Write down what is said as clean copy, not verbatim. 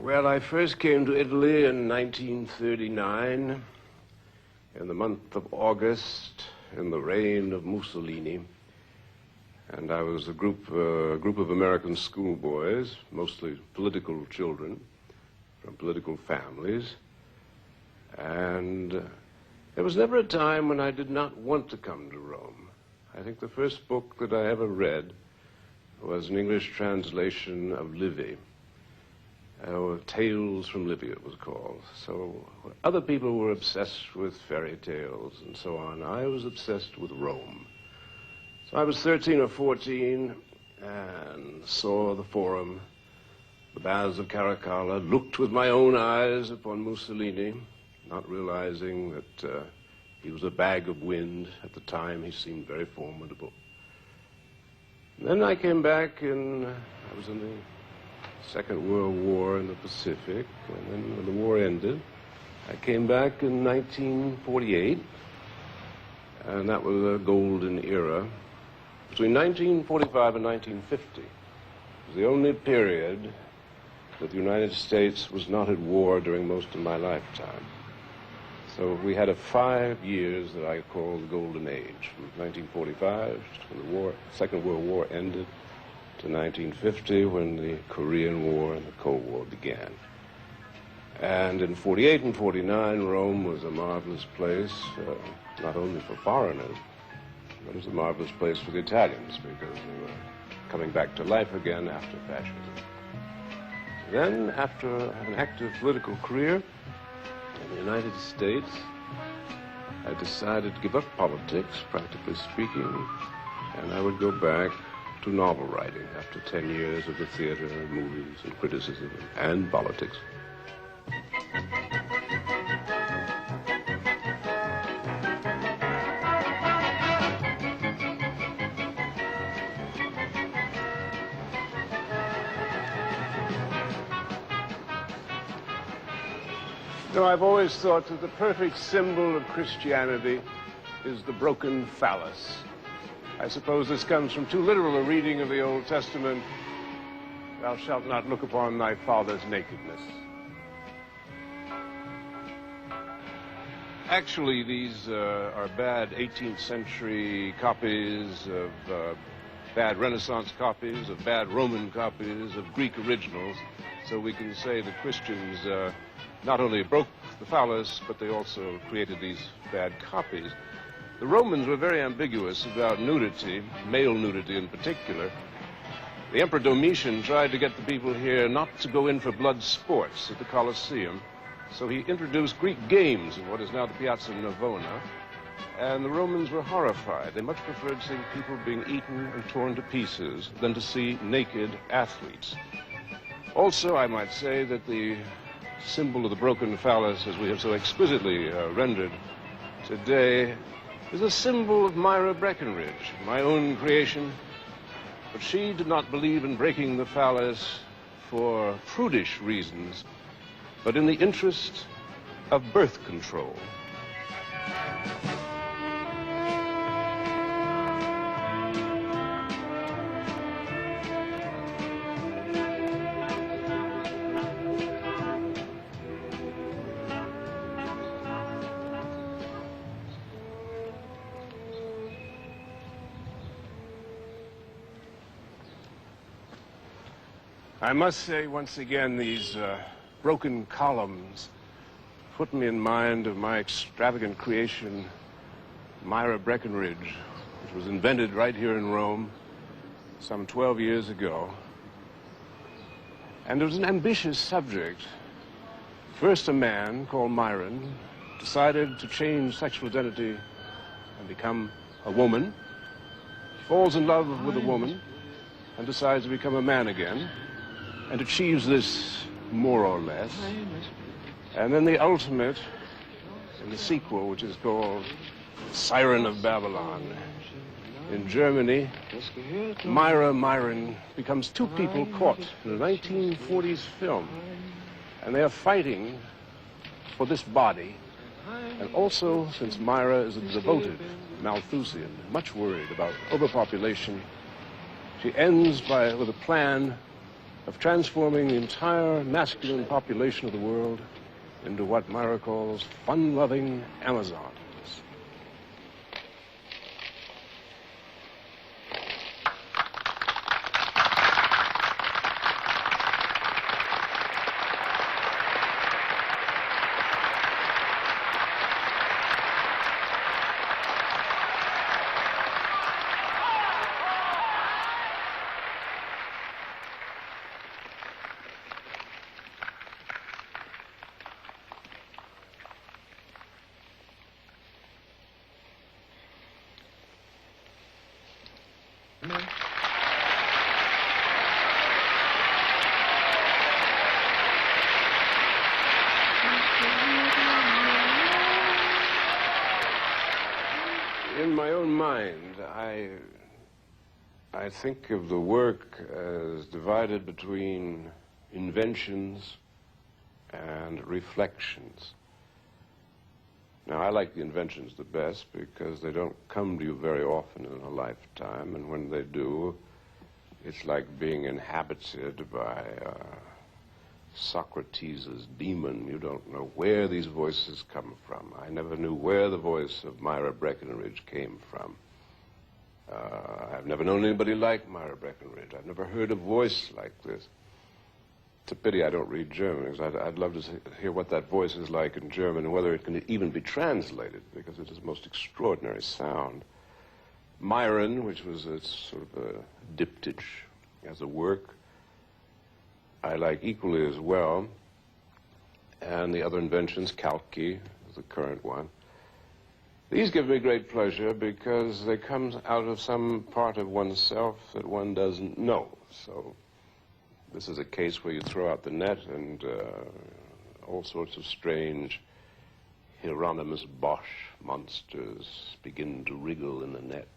Well, I first came to Italy in 1939, in the month of August, in the reign of Mussolini. And I was a group of American schoolboys, mostly political children from political families. And there was never a time when I did not want to come to Rome. I think the first book that I ever read was an English translation of Livy. Tales from Livy, it was called. So other people were obsessed with fairy tales and so on. I was obsessed with Rome. So I was 13 or 14 and saw the Forum, the Baths of Caracalla, looked with my own eyes upon Mussolini, not realizing that he was a bag of wind. At the time, he seemed very formidable. And then I came back and I was in the Second World War in the Pacific, and then when the war ended, I came back in 1948, and that was a golden era. Between 1945 and 1950 was the only period that the United States was not at war during most of my lifetime. So we had 5 years that I call the golden age, from 1945, when the Second World War ended, to 1950, when the Korean War and the Cold War began. And in 48 and 49, Rome was a marvelous place, not only for foreigners, but it was a marvelous place for the Italians, because they were coming back to life again after fascism. Then, after an active political career in the United States, I decided to give up politics, practically speaking, and I would go back to novel writing after 10 years of the theater, movies, and criticism, and politics. No, I've always thought that the perfect symbol of Christianity is the broken phallus. I suppose this comes from too literal a reading of the Old Testament. Thou shalt not look upon thy father's nakedness. Actually, these are bad 18th century copies of bad Renaissance copies, of bad Roman copies, of Greek originals. So we can say the Christians not only broke the phallus, but they also created these bad copies. The Romans were very ambiguous about nudity, male nudity in particular. The Emperor Domitian tried to get the people here not to go in for blood sports at the Colosseum, so he introduced Greek games in what is now the Piazza Navona, and the Romans were horrified. They much preferred seeing people being eaten and torn to pieces than to see naked athletes. Also, I might say that the symbol of the broken phallus, as we have so exquisitely rendered today, is a symbol of Myra Breckinridge, my own creation. But she did not believe in breaking the phallus for prudish reasons, but in the interest of birth control. I must say, once again, these broken columns put me in mind of my extravagant creation, Myra Breckinridge, which was invented right here in Rome some 12 years ago. And it was an ambitious subject. First, a man called Myron decided to change sexual identity and become a woman, falls in love with a woman, and decides to become a man again, and achieves this more or less. And then the ultimate, in the sequel, which is called Siren of Babylon. In Germany, Myron becomes two people caught in a 1940s film. And they are fighting for this body. And also, since Myra is a devoted Malthusian, much worried about overpopulation, she ends with a plan of transforming the entire masculine population of the world into what Myra calls fun-loving Amazons. In my own mind, I think of the work as divided between inventions and reflections. Now, I like the inventions the best because they don't come to you very often in a lifetime, and when they do, it's like being inhabited by Socrates' demon. You don't know where these voices come from. I never knew where the voice of Myra Breckinridge came from. I've never known anybody like Myra Breckinridge. I've never heard a voice like this. It's a pity I don't read German, because I'd love to hear what that voice is like in German and whether it can even be translated, because it is a most extraordinary sound. Myron, which was a sort of a diptych as a work, I like equally as well. And the other inventions, Kalki, is the current one. These give me great pleasure because they come out of some part of oneself that one doesn't know. So this is a case where you throw out the net and all sorts of strange Hieronymus Bosch monsters begin to wriggle in the net.